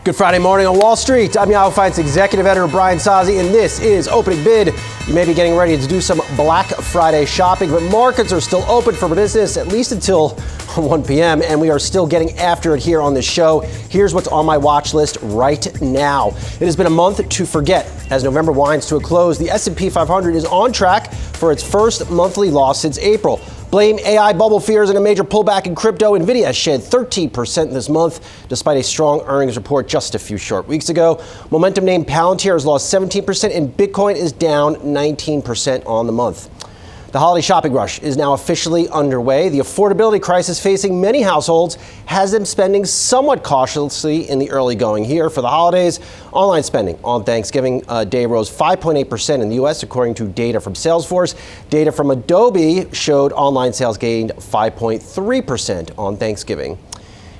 Good Friday morning on Wall Street. I'm Yahoo Finance executive editor Brian Sozzi, and this is Opening Bid. You may be getting ready to do some Black Friday shopping, but markets are still open for business at least until 1 p.m., and we are still getting after it here on this show. Here's what's on my watch list right now. It has been a month to forget. As November winds to a close, the S&P 500 is on track for its first monthly loss since April. Blame AI bubble fears and a major pullback in crypto. Nvidia shed 13% this month, despite a strong earnings report just a few short weeks ago. Momentum name Palantir has lost 17%, and Bitcoin is down 19% on the month. The holiday shopping rush is now officially underway. The affordability crisis facing many households has them spending somewhat cautiously in the early going here for the holidays. Online spending on Thanksgiving Day rose 5.8% in the U.S., according to data from Salesforce. Data from Adobe showed online sales gained 5.3% on Thanksgiving.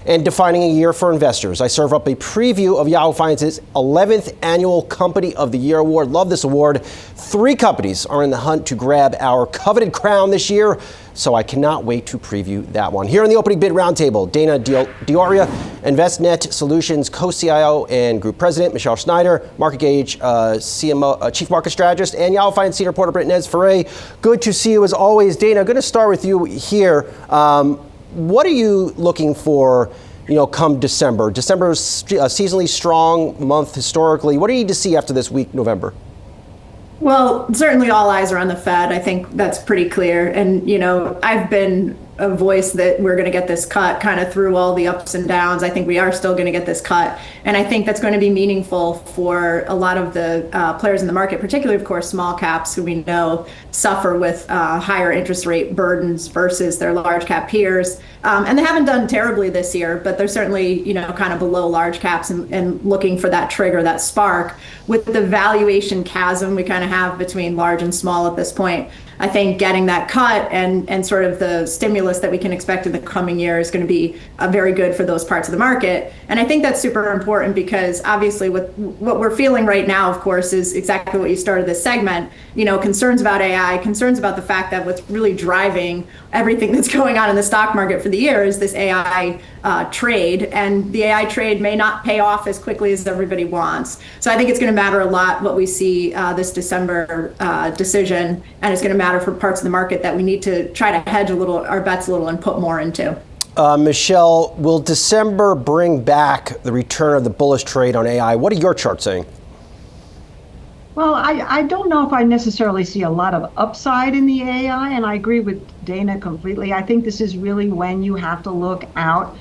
And defining a year for investors, I serve up a preview of Yahoo Finance's 11th Annual Company of the Year Award. Love this award. 3 companies are in the hunt to grab our coveted crown this year, so I cannot wait to preview that one. Here in the opening bid roundtable, Dana Dioria, InvestNet Solutions co-CIO and Group President, Michelle Schneider, Market Gauge CMO, Chief Market Strategist, and Yahoo Finance Senior Reporter Britt Foray. Good to see you as always. Dana, I'm going to start with you here. What are you looking for, come December? December is a seasonally strong month historically. What do you need to see after this week, November? Well, certainly all eyes are on the Fed. I think that's pretty clear. And, I've been a voice that we're going to get this cut kind of through all the ups and downs. I think we are still going to get this cut. And I think that's going to be meaningful for a lot of the players in the market, particularly, of course, small caps who we know suffer with higher interest rate burdens versus their large cap peers. And they haven't done terribly this year, but they're certainly, kind of below large caps and looking for that trigger, that spark. With the valuation chasm we kind of have between large and small at this point, I think getting that cut and sort of the stimulus that we can expect in the coming year is going to be very good for those parts of the market. And I think that's super important because obviously with what we're feeling right now, of course, is exactly what you started this segment, concerns about AI, concerns about the fact that what's really driving everything that's going on in the stock market for the year is this AI trade, and the AI trade may not pay off as quickly as everybody wants. So I think it's going to matter a lot what we see this December decision, and it's going to matter for parts of the market that we need to try to hedge our bets a little and put more into. Michelle, will December bring back the return of the bullish trade on AI? What are your charts saying? Well, I don't know if I necessarily see a lot of upside in the AI, and I agree with Dana completely. I think this is really when you have to look out.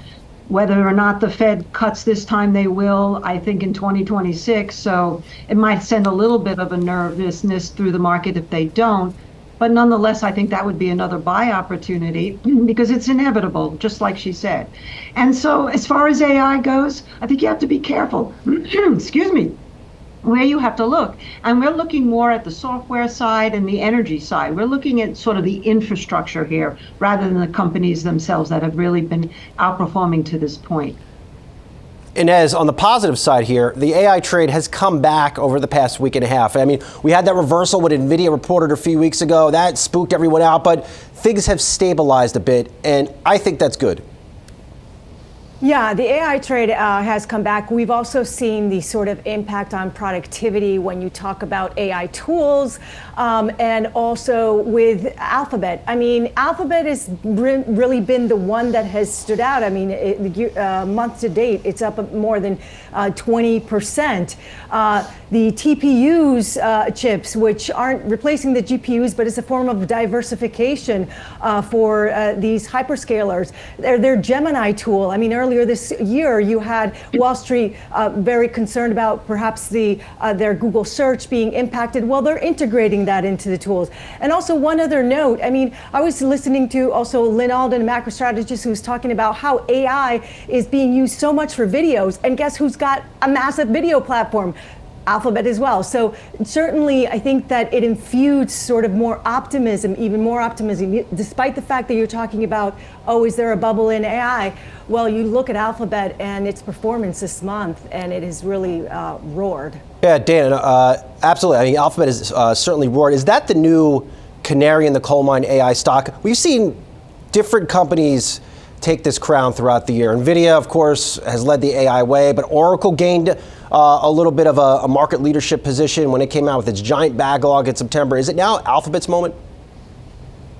Whether or not the Fed cuts this time, they will, I think, in 2026. So it might send a little bit of a nervousness through the market if they don't. But nonetheless, I think that would be another buy opportunity because it's inevitable, just like she said. And so as far as AI goes, I think you have to be careful. Excuse me. Where you have to look. And we're looking more at the software side and the energy side. We're looking at sort of the infrastructure here rather than the companies themselves that have really been outperforming to this point. Inez, on the positive side here, the AI trade has come back over the past week and a half. I mean, we had that reversal when Nvidia reported a few weeks ago. That spooked everyone out, but things have stabilized a bit, and I think that's good. Yeah, the AI trade has come back. We've also seen the sort of impact on productivity when you talk about AI tools and also with Alphabet. I mean, Alphabet has really been the one that has stood out. I mean, month to date, it's up more than 20%. The TPUs chips, which aren't replacing the GPUs, but it's a form of diversification for these hyperscalers. Their Gemini tool, I mean, earlier this year, you had Wall Street very concerned about perhaps their Google search being impacted. Well, they're integrating that into the tools. And also one other note, I mean, I was listening to also Lynn Alden, a macro strategist, who's talking about how AI is being used so much for videos. And guess who's got a massive video platform? Alphabet as well. So certainly I think that it infused sort of more optimism, even more optimism, despite the fact that you're talking about, oh, is there a bubble in AI? Well, you look at Alphabet and its performance this month, and it has really roared. Yeah, Dan, absolutely. I mean, Alphabet has certainly roared. Is that the new canary in the coal mine AI stock? We've seen different companies take this crown throughout the year? Nvidia, of course, has led the AI way, but Oracle gained a little bit of a market leadership position when it came out with its giant backlog in September. Is it now Alphabet's moment?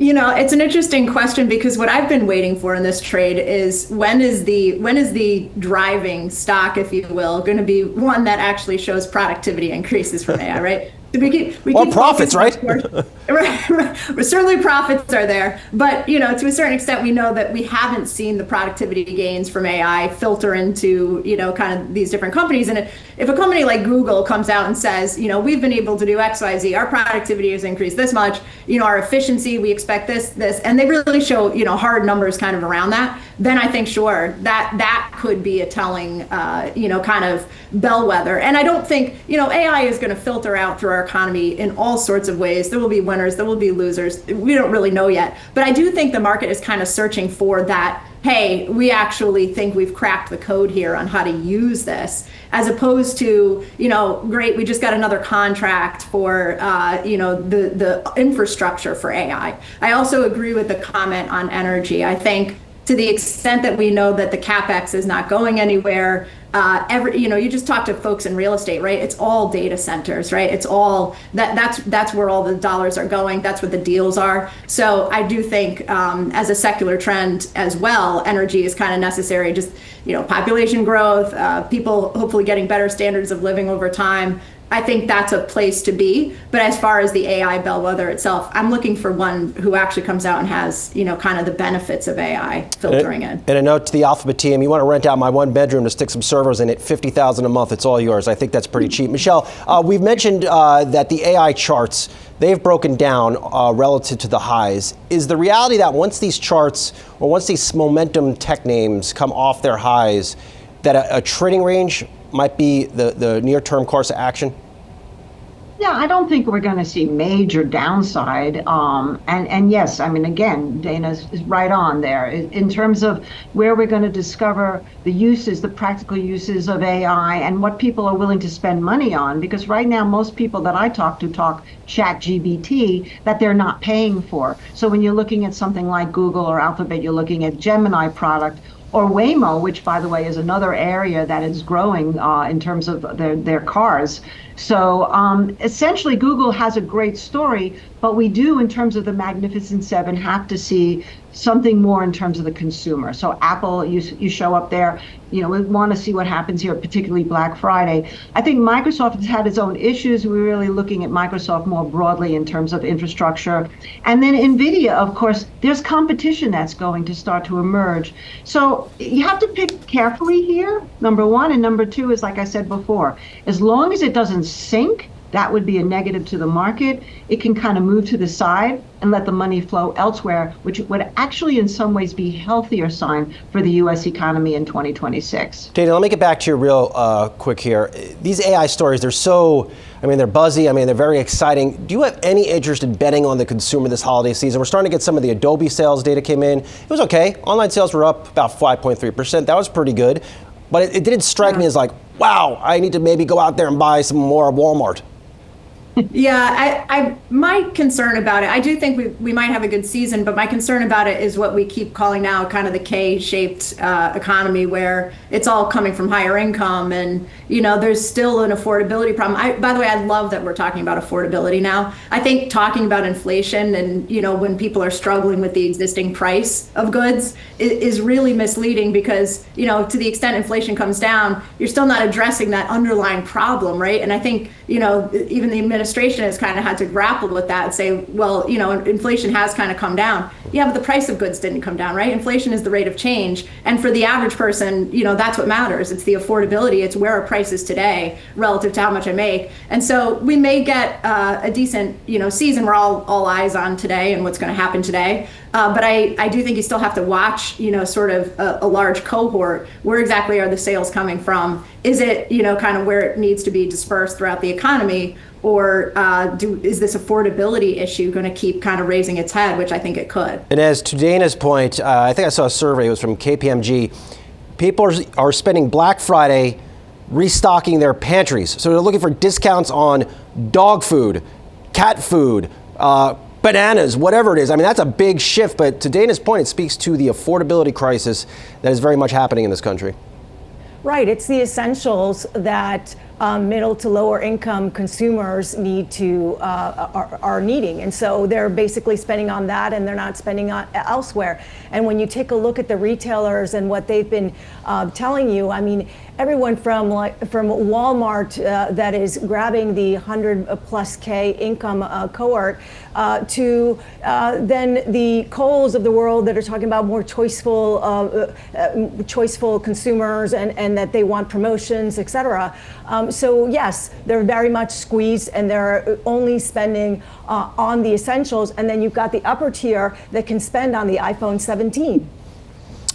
You know, it's an interesting question because what I've been waiting for in this trade is when is the driving stock, if you will, going to be one that actually shows productivity increases from AI, right? We keep profits, right? Right. Certainly profits are there, but to a certain extent, we know that we haven't seen the productivity gains from AI filter into kind of these different companies. And if a company like Google comes out and says, we've been able to do X, Y, Z, our productivity has increased this much, our efficiency, we expect this, and they really show hard numbers kind of around that, then I think sure that could be a telling kind of bellwether. And I don't think AI is going to filter out through our economy in all sorts of ways. There will be winners, there will be losers. We don't really know yet. But I do think the market is kind of searching for that, hey, we actually think we've cracked the code here on how to use this, as opposed to, great, we just got another contract for, the infrastructure for AI. I also agree with the comment on energy. I think to the extent that we know that the CapEx is not going anywhere, you just talk to folks in real estate, right? It's all data centers, right? It's all that's where all the dollars are going. That's what the deals are. So I do think as a secular trend as well, energy is kind of necessary. Just, population growth, people hopefully getting better standards of living over time. I think that's a place to be. But as far as the AI bellwether itself, I'm looking for one who actually comes out and has, kind of the benefits of AI filtering in. And a note to the Alphabet team, you want to rent out my one bedroom to stick some servers in it, $50,000 a month, it's all yours. I think that's pretty cheap. Michelle, we've mentioned that the AI charts, they've broken down relative to the highs. Is the reality that once these charts, or once these momentum tech names come off their highs, that a trading range might be the near-term course of action? Yeah, I don't think we're going to see major downside. And yes, I mean, again, Dana is right on there in terms of where we're going to discover the uses, the practical uses of AI and what people are willing to spend money on. Because right now, most people that I talk to talk ChatGPT that they're not paying for. So when you're looking at something like Google or Alphabet, you're looking at Gemini product, or Waymo, which, by the way, is another area that is growing in terms of their cars. So essentially, Google has a great story, but we do, in terms of the Magnificent Seven, have to see something more in terms of the consumer. So Apple, you show up there, we want to see what happens here, particularly Black Friday. I think Microsoft has had its own issues. We're really looking at Microsoft more broadly in terms of infrastructure. And then Nvidia, of course, there's competition that's going to start to emerge. So you have to pick carefully here, number one. And number two is, like I said before, as long as it doesn't sink, that would be a negative to the market. It can kind of move to the side and let the money flow elsewhere, which would actually in some ways be a healthier sign for the U.S. economy in 2026. Dana, let me get back to you real quick here. These AI stories, they're buzzy. They're very exciting. Do you have any interest in betting on the consumer this holiday season? We're starting to get some of the Adobe sales data came in. It was okay. Online sales were up about 5.3%. That was pretty good. But it didn't strike me as like, wow, I need to maybe go out there and buy some more Walmart. Yeah, my concern about it, I do think we might have a good season, but my concern about it is what we keep calling now kind of the K-shaped economy, where it's all coming from higher income, and there's still an affordability problem. By the way, I love that we're talking about affordability now. I think talking about inflation and when people are struggling with the existing price of goods is really misleading, because to the extent inflation comes down, you're still not addressing that underlying problem, right? And I think even the administration has kind of had to grapple with that and say, well, inflation has kind of come down. Yeah, but the price of goods didn't come down, right? Inflation is the rate of change. And for the average person, that's what matters. It's the affordability. It's where are prices today relative to how much I make. And so we may get a decent, season we're all eyes on today and what's going to happen today. But I do think you still have to watch, sort of a large cohort. Where exactly are the sales coming from? Is it, kind of where it needs to be dispersed throughout the economy? Or is this affordability issue going to keep kind of raising its head, which I think it could? And as to Dana's point, I think I saw a survey, it was from KPMG. People are spending Black Friday restocking their pantries. So they're looking for discounts on dog food, cat food, bananas, whatever it is. I mean, that's a big shift. But to Dana's point, it speaks to the affordability crisis that is very much happening in this country. Right. It's the essentials that middle to lower income consumers are needing. And so they're basically spending on that and they're not spending on elsewhere. And when you take a look at the retailers and what they've been telling you, I mean, everyone from Walmart that is grabbing the 100+K income cohort to then the Kohl's of the world that are talking about more choiceful consumers and that they want promotions, et cetera. So yes, they're very much squeezed and they're only spending on the essentials. And then you've got the upper tier that can spend on the iPhone 17.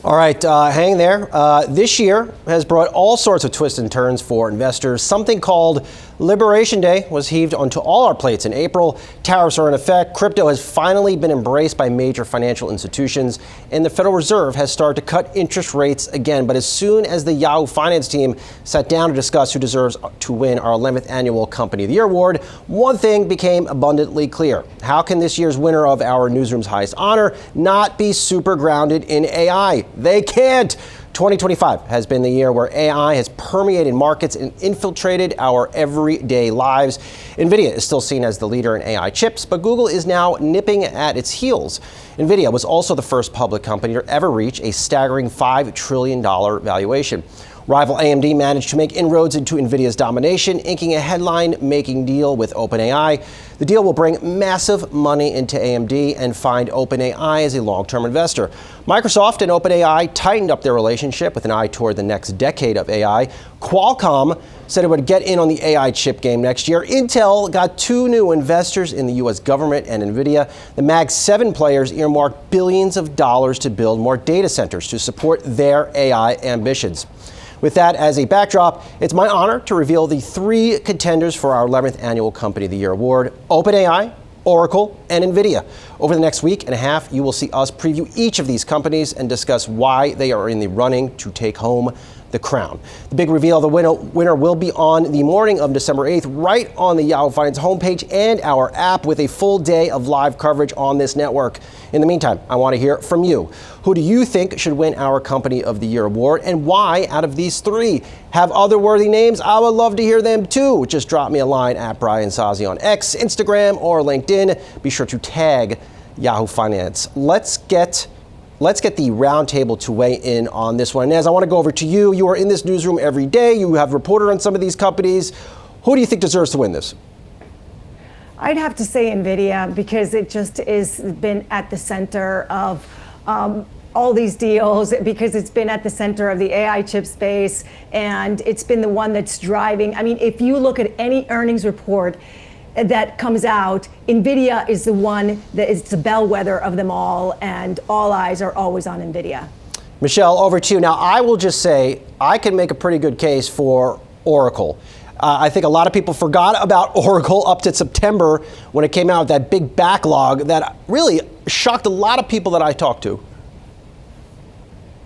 All right, hang there. This year has brought all sorts of twists and turns for investors. Something called Liberation Day was heaved onto all our plates in April. Tariffs are in effect. Crypto has finally been embraced by major financial institutions, and the Federal Reserve has started to cut interest rates again. But as soon as the Yahoo Finance team sat down to discuss who deserves to win our 11th annual Company of the Year award, one thing became abundantly clear. How can this year's winner of our newsroom's highest honor not be super grounded in AI? They can't. 2025 has been the year where AI has permeated markets and infiltrated our everyday lives. Nvidia is still seen as the leader in AI chips, but Google is now nipping at its heels. Nvidia was also the first public company to ever reach a staggering $5 trillion valuation. Rival AMD managed to make inroads into Nvidia's domination, inking a headline-making deal with OpenAI. The deal will bring massive money into AMD and find OpenAI as a long-term investor. Microsoft and OpenAI tightened up their relationship with an eye toward the next decade of AI. Qualcomm said it would get in on the AI chip game next year. Intel got two new investors in the U.S. government and Nvidia. The Mag 7 players earmarked billions of dollars to build more data centers to support their AI ambitions. With that as a backdrop, it's my honor to reveal the three contenders for our 11th annual Company of the Year award: OpenAI, Oracle, and Nvidia. Over the next week and a half, you will see us preview each of these companies and discuss why they are in the running to take home the crown. The big reveal of the winner will be on the morning of December 8th, right on the Yahoo Finance homepage and our app, with a full day of live coverage on this network. In the meantime, I want to hear from you. Who do you think should win our Company of the Year award, and why out of these three? Have other worthy names? I would love to hear them too. Just drop me a line at Brian Sozzi on X, Instagram, or LinkedIn. Be sure to tag Yahoo Finance. Let's get the roundtable to weigh in on this one. Naz, I want to go over to you. You are in this newsroom every day. You have reported on some of these companies. Who do you think deserves to win this? I'd have to say Nvidia, because it just has been at the center of all these deals, because it's been at the center of the AI chip space, and it's been the one that's driving. I mean, if you look at any earnings report that comes out, Nvidia is the one that is the bellwether of them all, and all eyes are always on Nvidia. Michelle, over to you. Now, I will just say, I can make a pretty good case for Oracle. I think a lot of people forgot about Oracle up to September when it came out with that big backlog that really shocked a lot of people that I talked to.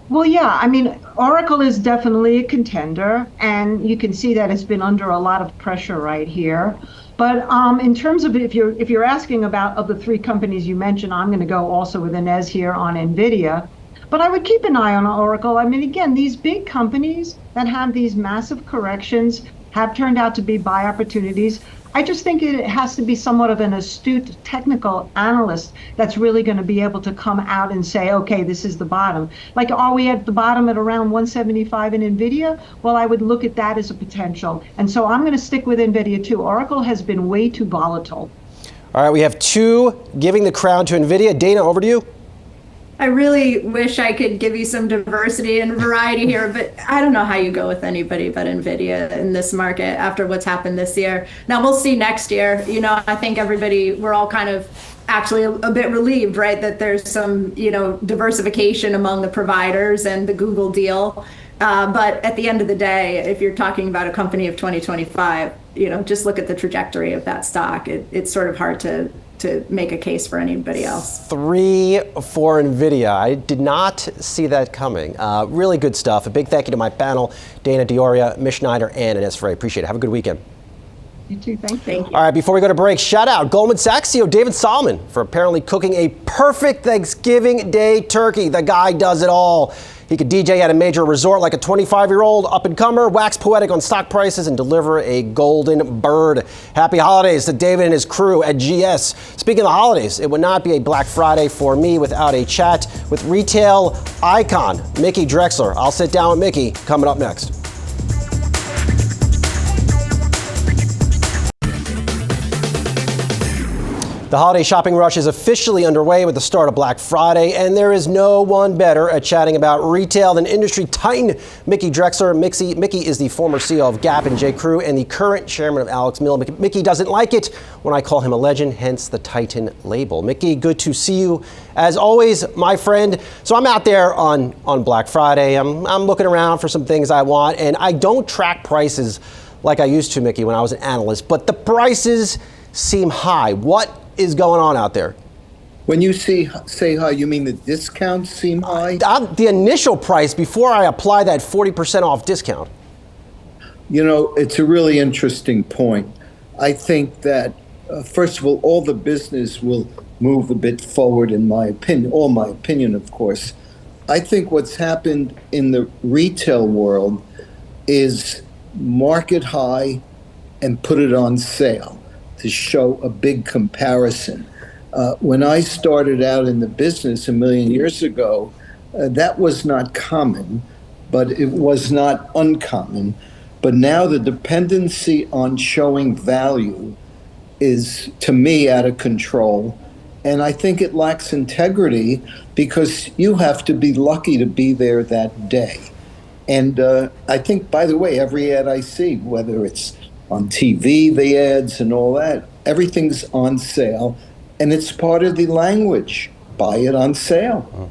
Well, yeah, I mean, Oracle is definitely a contender, and you can see that it's been under a lot of pressure right here. But in terms of if you're asking about of the three companies you mentioned, I'm going to go also with Inez here on Nvidia. But I would keep an eye on Oracle. I mean, again, these big companies that have these massive corrections have turned out to be buy opportunities. I just think it has to be somewhat of an astute technical analyst that's really going to be able to come out and say, okay, this is the bottom. Like, are we at the bottom at around 175 in Nvidia? Well, I would look at that as a potential. And so I'm going to stick with Nvidia too. Oracle has been way too volatile. All right, we have two giving the crown to Nvidia. Dana, over to you. I really wish I could give you some diversity and variety here, but I don't know how you go with anybody but Nvidia in this market after what's happened this year. Now, we'll see next year. You know, I think we're all kind of actually a bit relieved, right, that there's some, diversification among the providers and the Google deal. But at the end of the day, if you're talking about a company of 2025, just look at the trajectory of that stock. It's sort of hard to make a case for anybody else. 3 for Nvidia. I did not see that coming. Really good stuff. A big thank you to my panel, Dana Dioria, Mish Schneider, and Inez Frey. Appreciate it. Have a good weekend. You too. Thank you. Thank you. All right, before we go to break, shout out Goldman Sachs CEO David Solomon for apparently cooking a perfect Thanksgiving Day turkey. The guy does it all. He could DJ at a major resort like a 25-year-old up-and-comer, wax poetic on stock prices, and deliver a golden bird. Happy holidays to David and his crew at GS. Speaking of the holidays, it would not be a Black Friday for me without a chat with retail icon Mickey Drexler. I'll sit down with Mickey coming up next. The holiday shopping rush is officially underway with the start of Black Friday, and there is no one better at chatting about retail than industry titan Mickey Drexler. Mickey is the former CEO of Gap and J. Crew and the current chairman of Alex Mill. Mickey doesn't like it when I call him a legend, hence the Titan label. Mickey, good to see you as always, my friend. So I'm out there on Black Friday. I'm looking around for some things I want, and I don't track prices like I used to, Mickey, when I was an analyst, but the prices seem high. What is going on out there? When you say high, you mean the discounts seem high? The initial price before I apply that 40% off discount. You know, it's a really interesting point. I think that, first of all the business will move a bit forward, in my opinion, all my opinion, of course. I think what's happened in the retail world is market high and put it on sale to show a big comparison. When I started out in the business a million years ago, that was not common, but it was not uncommon. But now the dependency on showing value is, to me, out of control. And I think it lacks integrity because you have to be lucky to be there that day. And I think, by the way, every ad I see, whether it's on TV, the ads and all that, everything's on sale. And it's part of the language. Buy it on sale.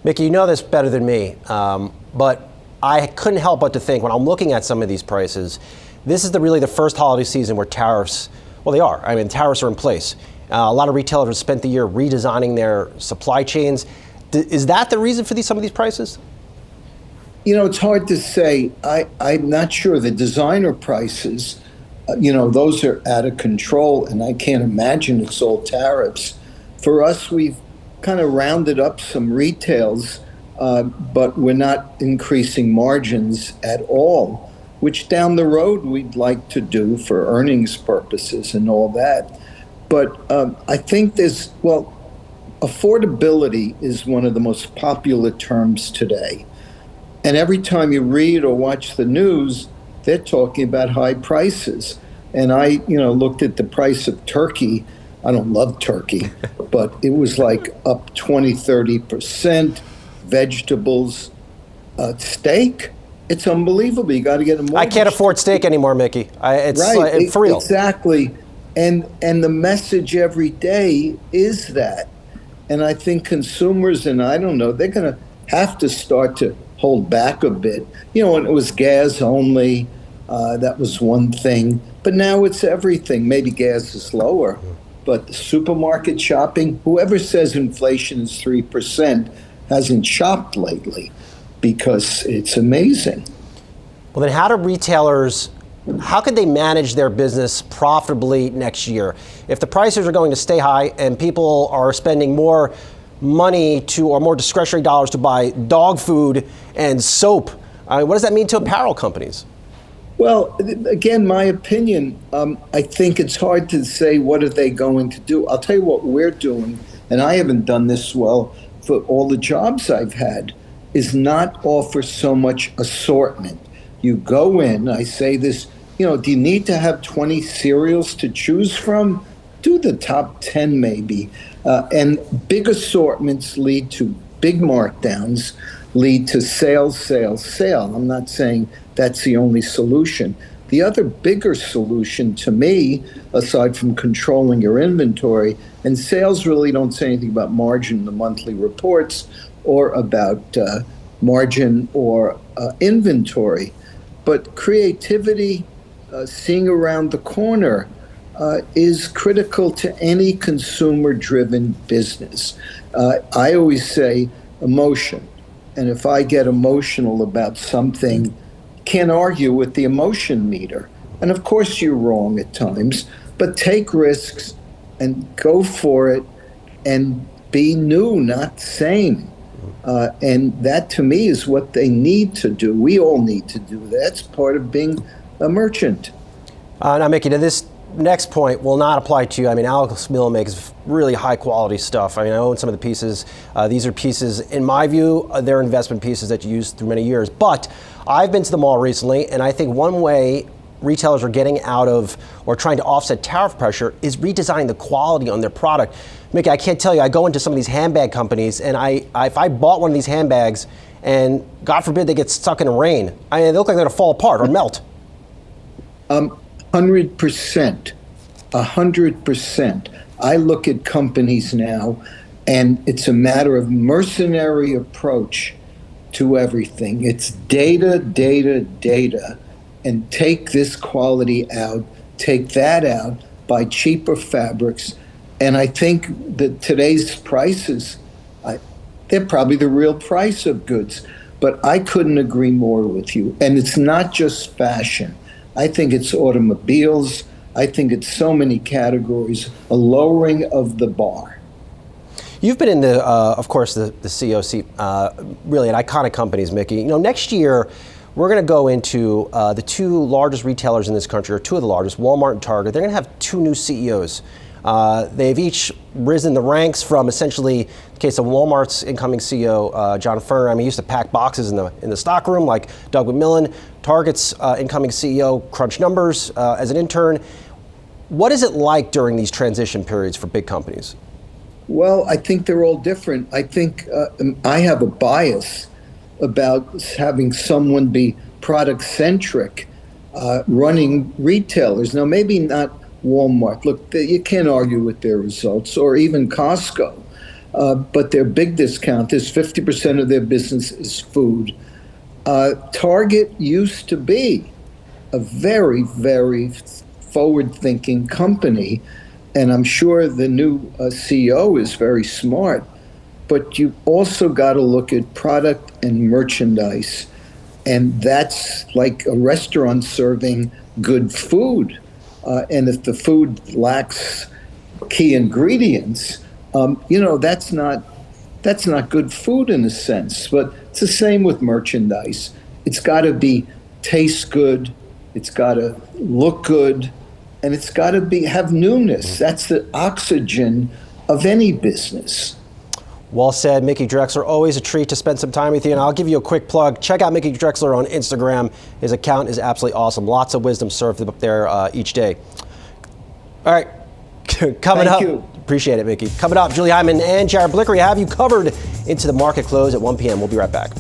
Mickey, you know this better than me, but I couldn't help but to think when I'm looking at some of these prices, this is really the first holiday season where tariffs, well, they are. I mean, tariffs are in place. A lot of retailers have spent the year redesigning their supply chains. Is that the reason for some of these prices? You know, it's hard to say. I'm not sure. The designer prices, those are out of control, and I can't imagine it's all tariffs. For us, we've kind of rounded up some retails, but we're not increasing margins at all, which down the road we'd like to do for earnings purposes and all that. But I think affordability is one of the most popular terms today. And every time you read or watch the news, they're talking about high prices. And I, looked at the price of turkey. I don't love turkey, but it was like up 20, 30%. Vegetables, steak. It's unbelievable. You got to get a mortgage. I can't afford steak anymore, Mickey. It's for real. Exactly. And the message every day is that. And I think consumers, and I don't know, they're going to have to start to hold back a bit. When it was gas only, that was one thing. But now it's everything. Maybe gas is lower. But the supermarket shopping, whoever says inflation is 3% hasn't shopped lately because it's amazing. Well, then how could they manage their business profitably next year? If the prices are going to stay high and people are spending more money or more discretionary dollars to buy dog food and soap, what does that mean to apparel companies? Well, again, my opinion, I think it's hard to say what are they going to do. I'll tell you what we're doing, and I haven't done this well for all the jobs I've had, is not offer so much assortment. You go in, I say this, do you need to have 20 cereals to choose from? Do the top 10 maybe. And big assortments lead to big markdowns, lead to sale. I'm not saying that's the only solution. The other bigger solution to me, aside from controlling your inventory, and sales really don't say anything about margin in the monthly reports or about margin or inventory, but creativity, seeing around the corner, is critical to any consumer-driven business. I always say emotion. And if I get emotional about something, can't argue with the emotion meter. And of course you're wrong at times, but take risks and go for it and be new, not same. And that to me is what they need to do. We all need to do that. It's part of being a merchant. Now, Mickey, to this next point will not apply to you. I mean, Alex Mill makes really high quality stuff. I mean, I own some of the pieces. These are pieces, in my view, they're investment pieces that you use through many years. But I've been to the mall recently, and I think one way retailers are getting out of or trying to offset tariff pressure is redesigning the quality on their product. Mickey, I can't tell you, I go into some of these handbag companies, and if I bought one of these handbags and God forbid they get stuck in the rain, they look like they're gonna fall apart or melt. 100%. 100%. I look at companies now, and it's a matter of mercenary approach to everything. It's data, data, data, and take this quality out, take that out, buy cheaper fabrics. And I think that today's prices, they're probably the real price of goods. But I couldn't agree more with you. And it's not just fashion. I think it's automobiles. I think it's so many categories, a lowering of the bar. You've been in the, of course, the CEO seat, really at iconic companies, Mickey. You know, next year, we're going to go into the two largest retailers in this country, or two of the largest, Walmart and Target. They're going to have two new CEOs. They've each risen the ranks from essentially, in the case of Walmart's incoming CEO, John Furner. I mean, he used to pack boxes in the stock room like Doug McMillon. Target's incoming CEO crunched numbers as an intern. What is it like during these transition periods for big companies? Well, I think they're all different. I think I have a bias about having someone be product-centric running retailers. Now, maybe not Walmart. Look, you can't argue with their results, or even Costco. But their big discounters, 50% of their business is food. Target used to be a very, very forward-thinking company, and I'm sure the new CEO is very smart. But you also got to look at product and merchandise, and that's like a restaurant serving good food. And if the food lacks key ingredients, that's not good food in a sense. But it's the same with merchandise. It's got to taste good, it's got to look good, and it's got to have newness. That's the oxygen of any business. Well said, Mickey Drexler. Always a treat to spend some time with you. And I'll give you a quick plug. Check out Mickey Drexler on Instagram. His account is absolutely awesome. Lots of wisdom served up there each day. All right, coming up. Thank you. Appreciate it, Mickey. Coming up, Julie Hyman and Jared Blickery have you covered into the market close at 1 p.m. We'll be right back.